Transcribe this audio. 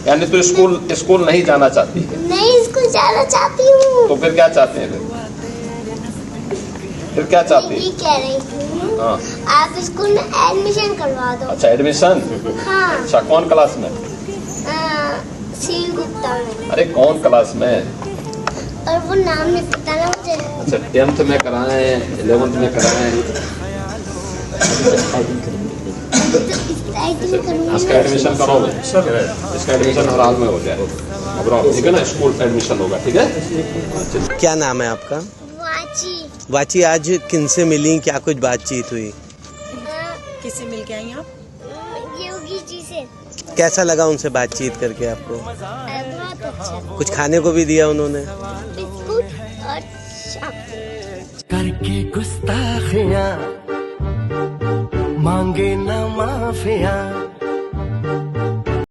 यानी तू स्कूल नहीं जाना चाहती है? नहीं, स्कूल जाना चाहती हूँ। तो फिर क्या चाहते हैं? फिर क्या चाहती ये है? कह रही हूँ, हाँ। आप स्कूल में एडमिशन करवा दो। अच्छा, एडमिशन? हाँ। अच्छा, कौन क्लास में? सी गुप्ता में। अरे कौन क्लास में? और वो नाम नहीं पता ना मुझे। अच्छा, 10th में कराएं, 11th में कराएं? इसका एडमिशन करोगे? इसका एडमिशन हर हाल में हो जाए, ठीक है ना? स्कूल एडमिशन होगा, ठीक है? क्या नाम है आपका? वाची। वाची, आज किनसे मिली, क्या कुछ बातचीत हुई? किससे मिल के आई आप? योगी जी से। कैसा लगा उनसे बातचीत करके आपको? बहुत अच्छा। कुछ खाने को भी दिया उन्होंने? बिस्कुट और चॉकलेट। करके गुस्ताखियां मांगे ना माफिया।